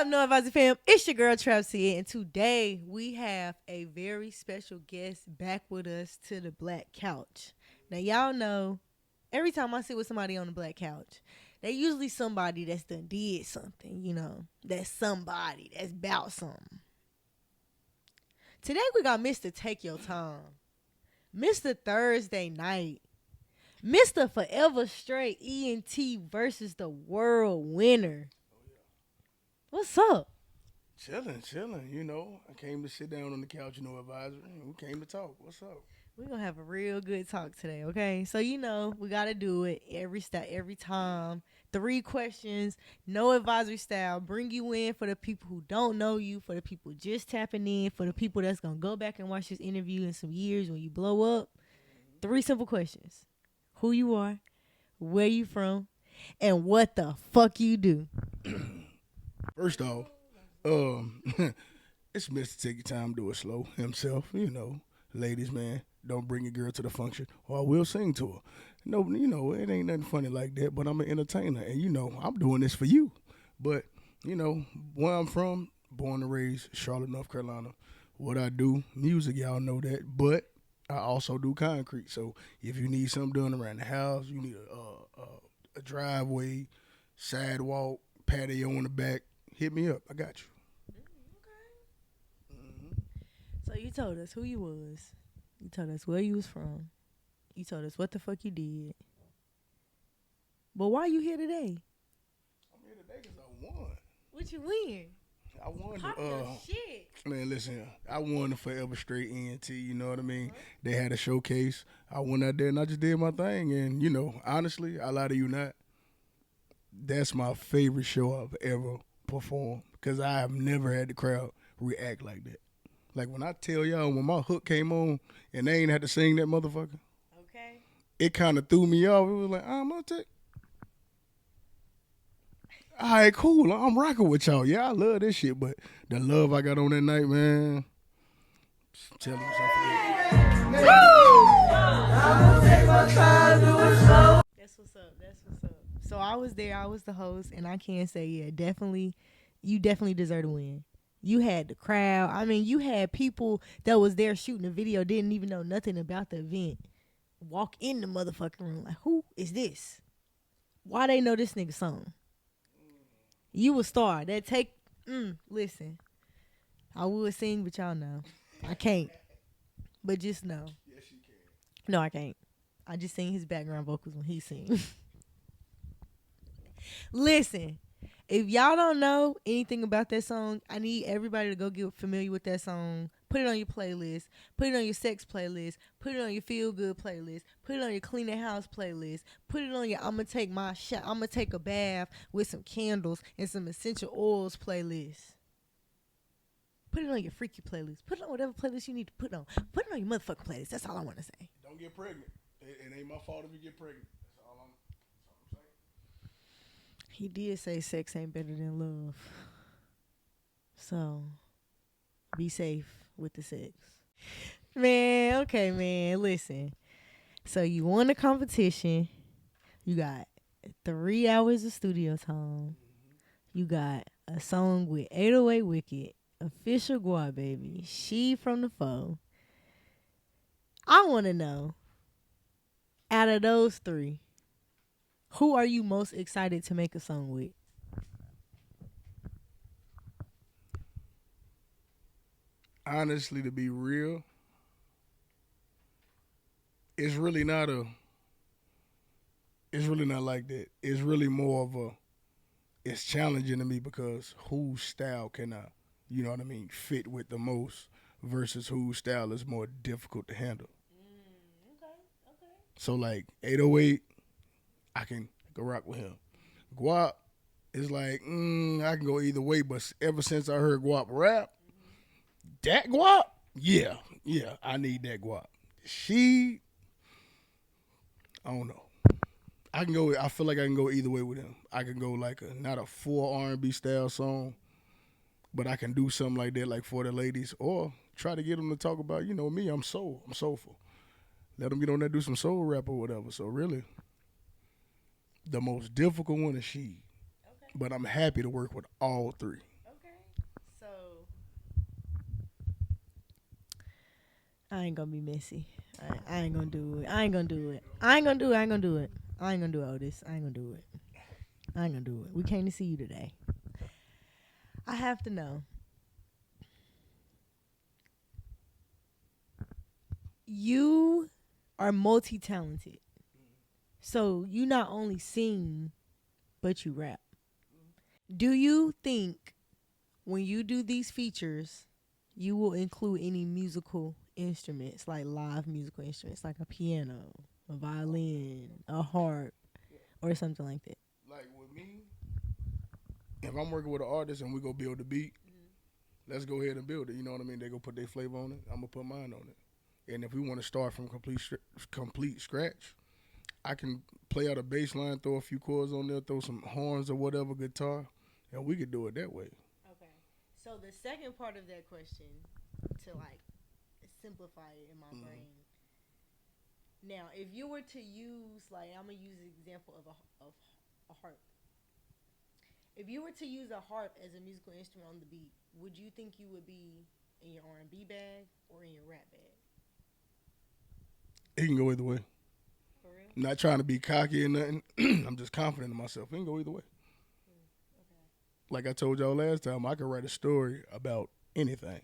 NoAdvisory fam? It's your girl TrapSyd, and today we have a very special guest back with us to the black couch. Now, y'all know, every time I sit with somebody on the black couch, they usually somebody that's done did something, that's somebody that's about something. Today we got Mr. Take Your Time, Mr. Thursday Night, Mr. 4evaStraight ENT versus the world winner. What's up? Chilling. I came to sit down on the couch, advisory. We came to talk. What's up? We're going to have a real good talk today, okay? So, we got to do it every time. 3 questions, no advisory style. Bring you in for the people who don't know you, for the people just tapping in, for the people that's going to go back and watch this interview in some years when you blow up. 3 simple questions. Who you are, where you from, and what the fuck you do. First off, it's Mr. Take Your Time, do it slow himself. Ladies, man, don't bring your girl to the function, or I will sing to her. No, it ain't nothing funny like that. But I'm an entertainer, and I'm doing this for you. But where I'm from, born and raised Charlotte, North Carolina. What I do, music, y'all know that. But I also do concrete. So if you need something done around the house, you need a driveway, sidewalk, patio on the back, hit me up. I got you. Okay. Mm-hmm. So you told us who you was. You told us where you was from. You told us what the fuck you did. But why you here today? I'm here today because I won. What you win? I won. Shit. Man, listen, I won the 4evaStraight ENT. You know what I mean? They had a showcase. I went out there and I just did my thing. And honestly, I lie to you not. That's my favorite show I've ever performed because I have never had the crowd react like that. Like when I tell y'all, when my hook came on and they ain't had to sing that motherfucker, okay, it kind of threw me off. It was like, I'm gonna take. All right, cool. I'm rocking with y'all. Yeah, I love this shit, but the love I got on that night, man. Tell you something. That's what's up. So I was there. I was the host, and I can say, yeah, you definitely deserve to win. You had the crowd. I mean, you had people that was there shooting the video, didn't even know nothing about the event. Walk in the motherfucking room like, who is this? Why they know this nigga song? You a star. Listen. I would sing, but y'all know. I can't. But just know. Yes, you can. No, I can't. I just sing his background vocals when he sings. Listen. If y'all don't know anything about that song, I need everybody to go get familiar with that song. Put it on your playlist. Put it on your sex playlist. Put it on your feel good playlist. Put it on your clean the house playlist. Put it on your I'ma take a bath with some candles and some essential oils playlist. Put it on your freaky playlist. Put it on whatever playlist you need to put on. Put it on your motherfucking playlist. That's all I want to say. Don't get pregnant. It ain't my fault if you get pregnant. That's all I'm saying. He did say sex ain't better than love. So, be safe with the sex. Man, okay, man. Listen. So, you won the competition. You got 3 hours of studio time. You got a song with 808 Wixked, Official Gwop Baby, Sheedfromda4. I want to know, out of those 3, who are you most excited to make a song with? Honestly, to be real, it's really not like that. It's really more of it's challenging to me because whose style can I, fit with the most versus whose style is more difficult to handle. Okay. So like 808, I can go rock with him. Gwop is like, I can go either way, but ever since I heard Gwop rap, that Gwop, yeah, I need that Gwop. I don't know. I feel like I can go either way with him. I can go like not a full R&B style song, but I can do something like that, like for the ladies, or try to get them to talk about, me, I'm soulful. Let them get on there, do some soul rap or whatever. So really, the most difficult one is She. Okay. But I'm happy to work with all 3. Okay. I ain't gonna be messy. I ain't gonna do it. I ain't gonna do it. I ain't gonna do it. I ain't gonna do it. I ain't gonna do Otis. I ain't gonna do it. I ain't gonna do it. We came to see you today. I have to know. You are multi-talented. So you not only sing, but you rap. Do you think when you do these features, you will include any musical instruments, like live musical instruments, like a piano, a violin, a harp, or something like that? Like with me, if I'm working with an artist and we go build the beat, let's go ahead and build it. You know what I mean? They go put their flavor on it. I'm gonna put mine on it. And if we want to start from complete scratch, I can play out a bass line, throw a few chords on there, throw some horns or whatever, guitar, and we could do it that way. Okay. So the second part of that question, to like simplify it in my brain. Now, if you were to use, like, I'm gonna use the example of a harp. If you were to use a harp as a musical instrument on the beat, would you think you would be in your R&B bag or in your rap bag? It can go either way. For real? I'm not trying to be cocky or nothing. I'm just confident in myself. It can go either way. Okay. Like I told y'all last time, I could write a story about anything.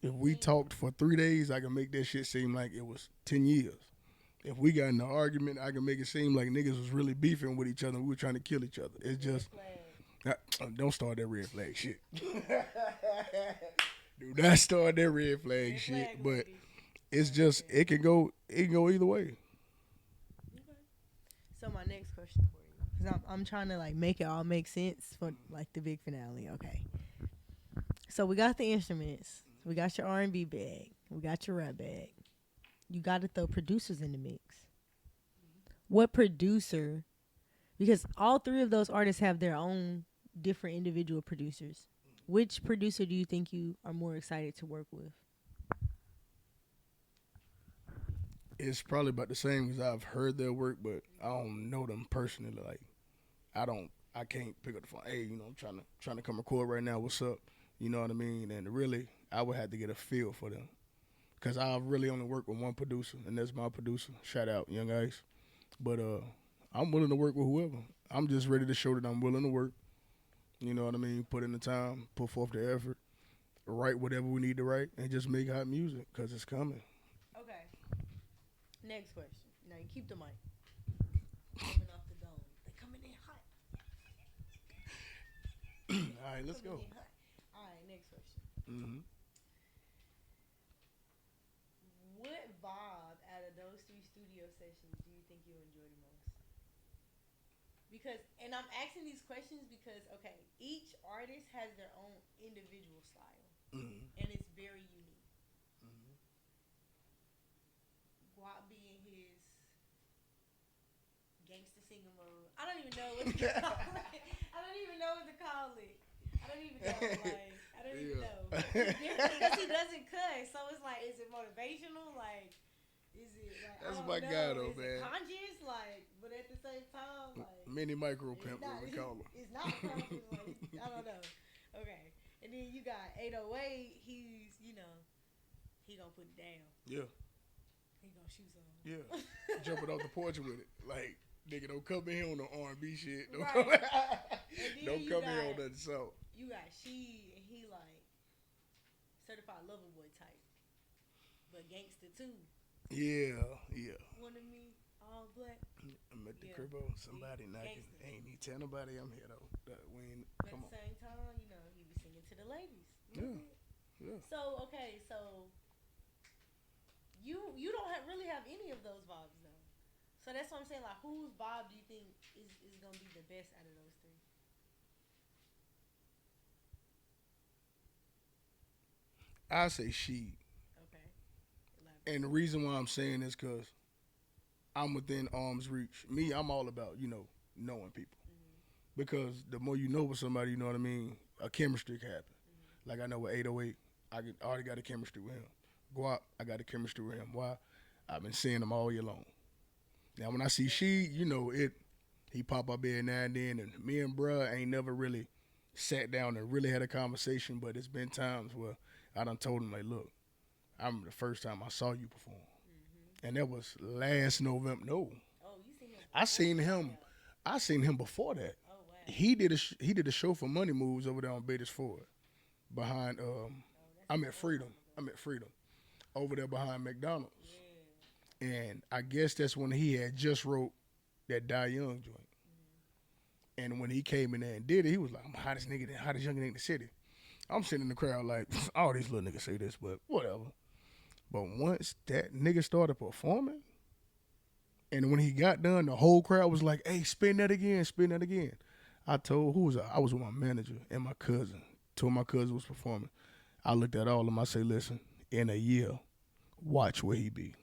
If we talked for 3 days, I can make that shit seem like it was 10 years. If we got in an argument, I can make it seem like niggas was really beefing with each other and we were trying to kill each other. It's just, don't start that red flag shit. Do not start that red flag shit. But it's just, it can go either way. Okay. So my next question for you, because I'm trying to like make it all make sense for like the big finale. Okay. So we got the instruments. We got your R&B bag. We got your rap bag. You got to throw producers in the mix. What producer? Because all three of those artists have their own different individual producers. Which producer do you think you are more excited to work with? It's probably about the same because I've heard their work, but I don't know them personally. Like, I can't pick up the phone. Hey, I'm trying to come record right now. What's up? You know what I mean? And really, I would have to get a feel for them. Because I really only work with one producer, and that's my producer. Shout out, Young Ice. But I'm willing to work with whoever. I'm just ready to show that I'm willing to work. You know what I mean? Put in the time, put forth the effort, write whatever we need to write, and just make hot music because it's coming. Okay. Next question. Now you keep the mic. Coming off the dome. They coming in hot. All right, let's go. All right, next question. Mm-hmm. What vibe out of those 3 studio sessions do you think you enjoy the most? Because, and I'm asking these questions because, okay, each artist has their own individual style, and it's very unique. Gwop being his gangster singer mode. I don't even know what to call it. I don't even know what to call it. I don't even know. Like, I don't even know. It's different because he doesn't cuss. So it's like, is it motivational? Like, is it like, That's I don't my know. guy though, Is man. it conscious? Like, but at the same time, like, Mini micro pimp, what we call him. it's not conscious. Like, I don't know. Okay. And then you got 808. He's, he gonna put it down. Yeah. He gonna shoot something. Yeah. Jumping off the porch with it. Like, nigga, don't come in here on the R&B shit. Don't Right. come in here on nothing so. You got She, and he like certified lover boy type, but gangster too. Yeah. One of me, all black. I'm at the crib, somebody knocking. Gangster. Ain't need to tell nobody I'm here though. But at the same time, he be singing to the ladies. Yeah. So okay, so you don't really have any of those vibes though. So that's what I'm saying. Like, whose vibe do you think is gonna be the best out of those 3? I say she. Okay. Elaborate. And the reason why I'm saying this because I'm within arm's reach. Me, I'm all about, knowing people. Because the more you know with somebody, you know what I mean, a chemistry can happen. Like I know with 808, I already got a chemistry with him. Gwop, I got a chemistry with him. Why? I've been seeing him all year long. Now when I see She, he pop up every now and then, and me and bruh ain't never really sat down and really had a conversation, but it's been times where I done told him, like, look, I remember the first time I saw you perform, and that was last November. No, Oh, you seen him? I seen him. I seen him before that. Oh wow. He did a show for Money Moves over there on Beatties Ford, behind I'm at Freedom. I'm at Freedom over there behind McDonald's, and I guess that's when he had just wrote that Die Young joint. And when he came in there and did it, he was like, "I'm the hottest nigga, the hottest young nigga in the city." I'm sitting in the crowd like, all these little niggas say this, but whatever. But once that nigga started performing, and when he got done, the whole crowd was like, "Hey, spin that again, spin that again." I told I was with my manager and my cousin. Two of my cousins was performing. I looked at all of them. I say, "Listen, in a year, watch where he be."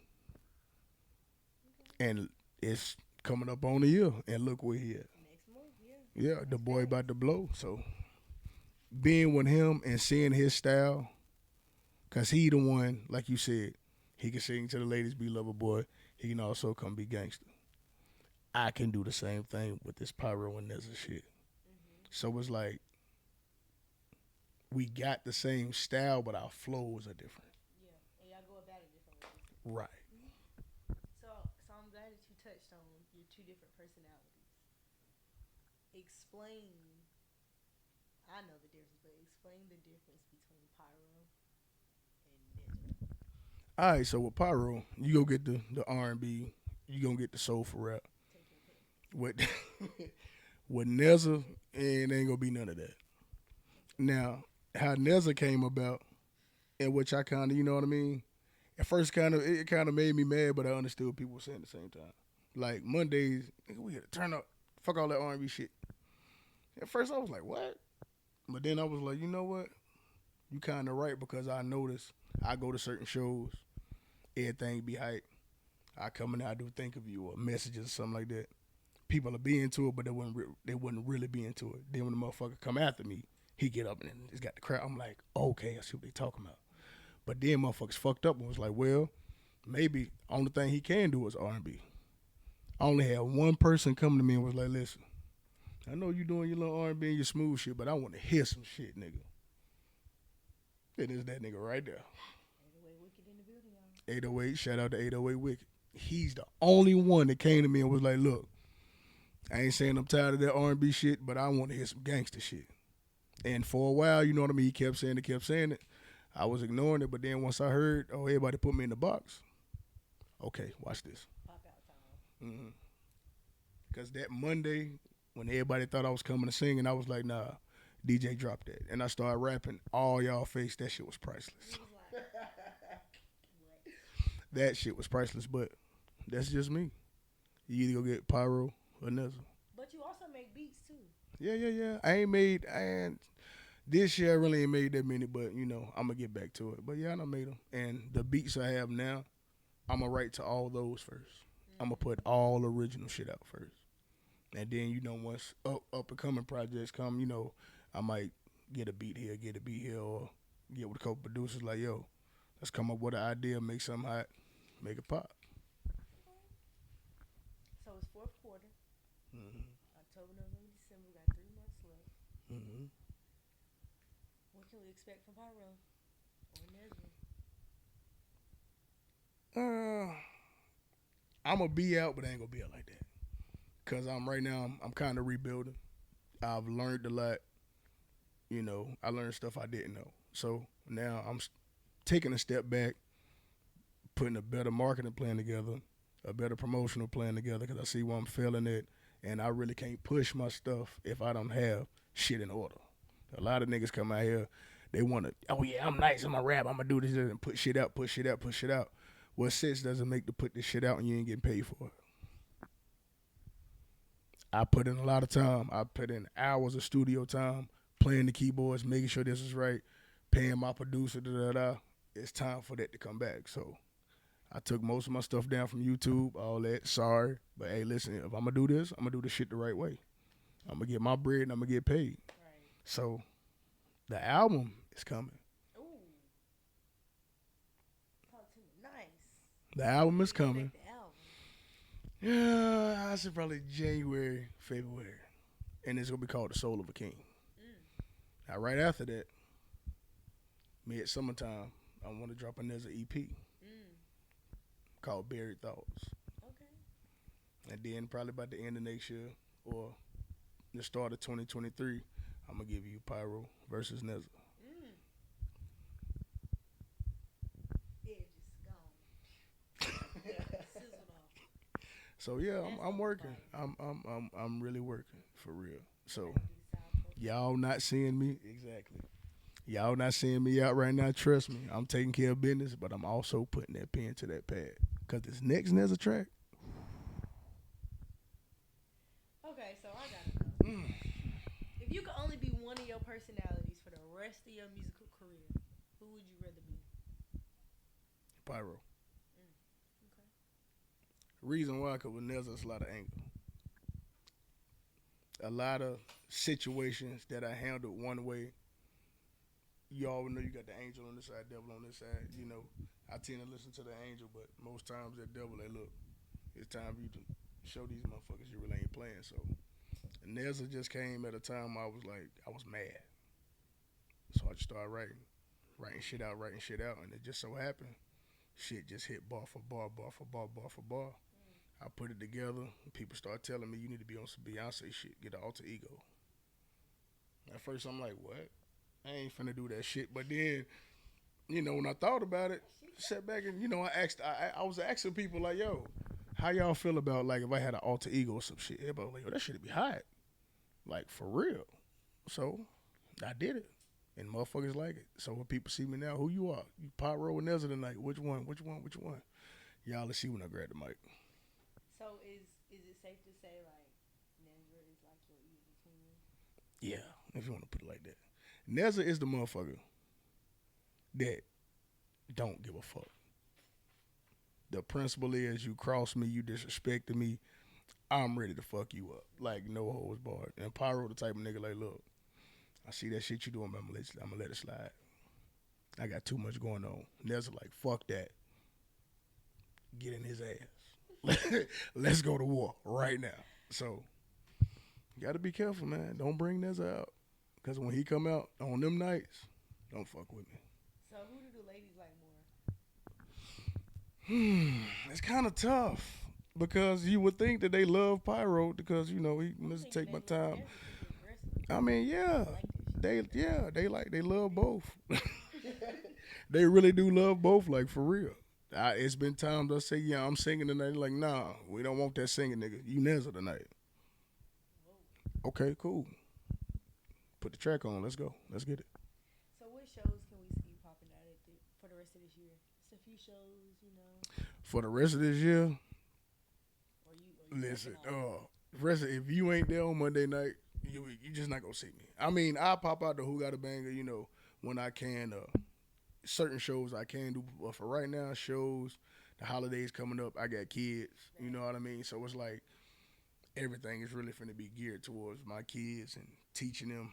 And it's coming up on a year, and look where he at. Next month, yeah. Yeah, the boy about to blow. So being with him and seeing his style, cause he the one, like you said, he can sing to the ladies, be lover boy. He can also come be gangster. I can do the same thing with this Pyro and Neza shit. So it's like we got the same style, but our flows are different. Yeah, and y'all go about it differently. Right. So I'm glad that you touched on your two different personalities. Explain. I know the difference, but explain the difference between Pyro and Ninja. All right, so with Pyro, you go get the R&B, you gonna get the soulful rap. Take your pick. With with Neza, it ain't gonna be none of that. Now, how Neza came about, and which I kind of, you know what I mean. At first, it kind of made me mad, but I understood what people were saying at the same time. Like Mondays, nigga, we had to turn up, fuck all that R&B shit. At first, I was like, what? But then I was like, you know what? You kind of right, because I noticed I go to certain shows, everything be hype. I come in, I do think of you or messages or something like that. People will be into it, but they wouldn't really be into it. Then when the motherfucker come after me, he get up and it's got the crowd. I'm like, okay, I see what they talking about. But then motherfuckers fucked up and was like, well, maybe only thing he can do is R&B. I only had one person come to me and was like, listen, I know you doing your little R&B and your smooth shit, but I want to hear some shit, nigga. It is that nigga right there. 808 Wixked in the building, y'all. 808, shout out to 808 Wixked. He's the only one that came to me and was like, look, I ain't saying I'm tired of that R&B shit, but I want to hear some gangster shit. And for a while, you know what I mean, he kept saying it. I was ignoring it, but then once I heard, oh, everybody put me in the box. Okay, watch this. Pop out time. Because that Monday, when everybody thought I was coming to sing, and I was like, nah, DJ dropped that. And I started rapping, all y'all face, that shit was priceless. That shit was priceless, but that's just me. You either go get Pyro or Neza. But you also make beats too. Yeah. And this year I really ain't made that many, but you know, I'm gonna get back to it. But yeah, I done made them. And the beats I have now, I'm gonna write to all those first. I'm gonna put all original shit out first. And then, you know, once up and coming projects come, you know, I might get a beat here, or get with a couple producers like, yo, let's come up with an idea, make something hot, make it pop. So it's fourth quarter. October, November, December. We got 3 months left. What can we expect from Pyro or Neza? I'm gonna be out, but I ain't gonna be out like that. Cause I'm kind of rebuilding. I've learned a lot. You know, I learned stuff I didn't know. So now I'm taking a step back, putting a better marketing plan together, a better promotional plan together, because I see where I'm failing at, and I really can't push my stuff if I don't have shit in order. A lot of niggas come out here, they want to, oh yeah, I'm nice, I'm a rap, I'm gonna do this and put shit out. What sense does it make to put this shit out and you ain't getting paid for it? I put in a lot of time. I put in hours of studio time, playing the keyboards, making sure this is right, paying my producer, It's time for that to come back. So I took most of my stuff down from YouTube, all that. Sorry. But hey, listen, if I'm going to do this, I'm going to do this shit the right way. I'm going to get my bread and I'm going to get paid. Right. So the album is coming. Ooh. Talk to me. Nice. The album is coming. The album. Yeah, I said probably January, February. And it's going to be called The Soul of a King. Now, right after that, mid-summertime, I want to drop another EP called Buried Thoughts. Okay. And then probably by the end of next year or the start of 2023, I'm going to give you Pyro versus Nezza. Edge is gone. Sizzled off. So yeah, I'm working. I'm really working for real. So y'all not seeing me exactly. Y'all not seeing me out right now. Trust me, I'm taking care of business, but I'm also putting that pen to that pad because this next Nezza track. Okay, so I gotta know. If you could only be one of your personalities for the rest of your musical career, who would you rather be? Pyro. Okay. Reason why, because with Nezza, it's a lot of anger. A lot of situations that I handled one way. You always know you got the angel on this side, devil on this side. You know, I tend to listen to the angel, but most times that devil, they look, it's time for you to show these motherfuckers you really ain't playing. So, Nezza just came at a time I was mad. So I just started writing shit out, and it just so happened, shit just hit bar for bar. I put it together, and people start telling me you need to be on some Beyonce shit, get an alter ego. At first I'm like, what? I ain't finna do that shit. But then, you know, when I thought about it, sat back and, you know, I was asking people like, yo, how y'all feel about like if I had an alter ego or some shit? Everybody was like, yo, that shit'd be hot. Like for real. So I did it. And motherfuckers like it. So when people see me now, who you are? You Pyro or Nezza tonight? Which one? Y'all let's see when I grab the mic. So is it safe to say like Nezza is like your in-between? Yeah, if you want to put it like that. Nezza is the motherfucker that don't give a fuck. The principle is you cross me, you disrespected me, I'm ready to fuck you up. Like no holds barred. And Pyro the type of nigga like, look, I see that shit you doing, but I'm gonna let it slide. I got too much going on. Nezza like, fuck that. Get in his ass. Let's go to war right now. So, you gotta be careful, man. Don't bring Nezza out. Because when he come out on them nights, don't fuck with me. So who do the ladies like more? It's kind of tough. Because you would think that they love Pyro because, you know, he must take my time. I mean, yeah. They love both. They really do love both, like for real. It's been times I say, yeah, I'm singing tonight. Like, nah, we don't want that singing, nigga. You Nezza tonight. Okay, cool. Put the track on. Let's go. Let's get it. So what shows can we see you popping out at for the rest of this year? It's a few shows, you know. For the rest of this year, Or you listen, if you ain't there on Monday night, you just not gonna see me. I mean, I pop out the Who Got a Banger, you know, when I can. Certain shows I can do, but for right now, shows, the holidays coming up, I got kids, you know what I mean? So it's like everything is really finna be geared towards my kids and teaching them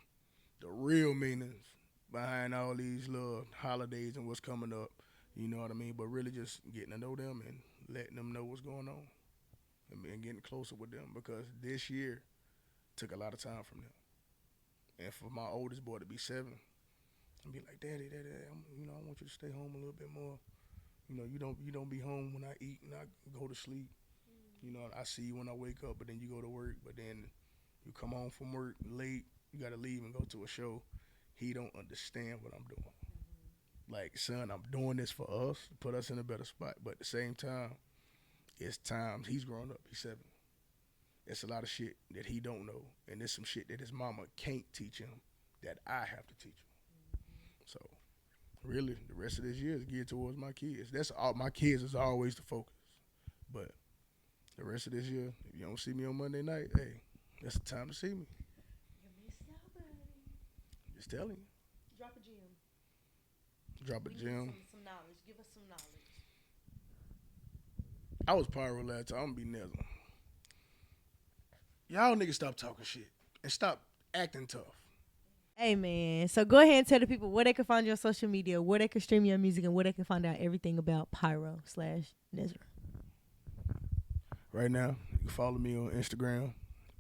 the real meanings behind all these little holidays and what's coming up, you know what I mean? But really just getting to know them and letting them know what's going on and getting closer with them because this year took a lot of time from them. And for my oldest boy to be 7, and be like, Daddy, I want you to stay home a little bit more. You know, you don't be home when I eat and I go to sleep. You know, I see you when I wake up, but then you go to work, but then you come home from work late, you gotta leave and go to a show. He don't understand what I'm doing. Like, son, I'm doing this for us, put us in a better spot. But at the same time, it's times he's grown up, he's 7. It's a lot of shit that he don't know, and there's some shit that his mama can't teach him that I have to teach him. So, really, the rest of this year is geared towards my kids. That's all. My kids is always the focus. But the rest of this year, if you don't see me on Monday night, hey, that's the time to see me. You missed out, buddy. Just telling you. Drop a gem. Drop a gem. Some knowledge. Give us some knowledge. I was Pyro last time. I'm gonna be Nezza. Y'all niggas stop talking shit and stop acting tough. Hey, man. So go ahead and tell the people where they can find you on social media, where they can stream your music, and where they can find out everything about Pyro/Nezza. Right now, you can follow me on Instagram,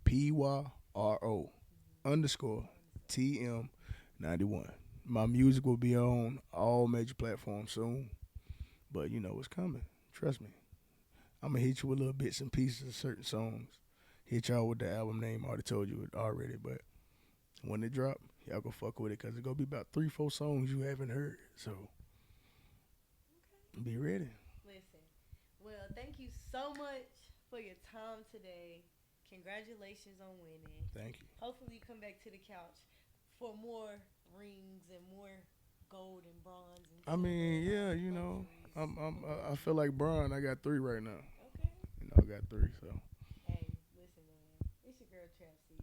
PYRO_TM91. My music will be on all major platforms soon. But you know it's coming. Trust me. I'm gonna hit you with little bits and pieces of certain songs. Hit y'all with the album name. I already told you it already, but when it drop, y'all go fuck with it because it's gonna be about 3-4 songs you haven't heard. So be ready. Listen, well, thank you so much for your time today. Congratulations on winning. Thank you. Hopefully, you come back to the couch for more rings and more gold and bronze. And I mean, yeah, you know, I feel like Brian. I got 3 right now. Okay. You know, I got 3. So Hey, listen, man. It's your girl TrapSyd.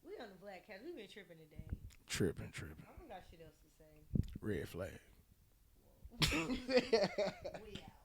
We on the Black Couch. We been tripping today. Tripping. I don't got shit else to say. Red flag. We out.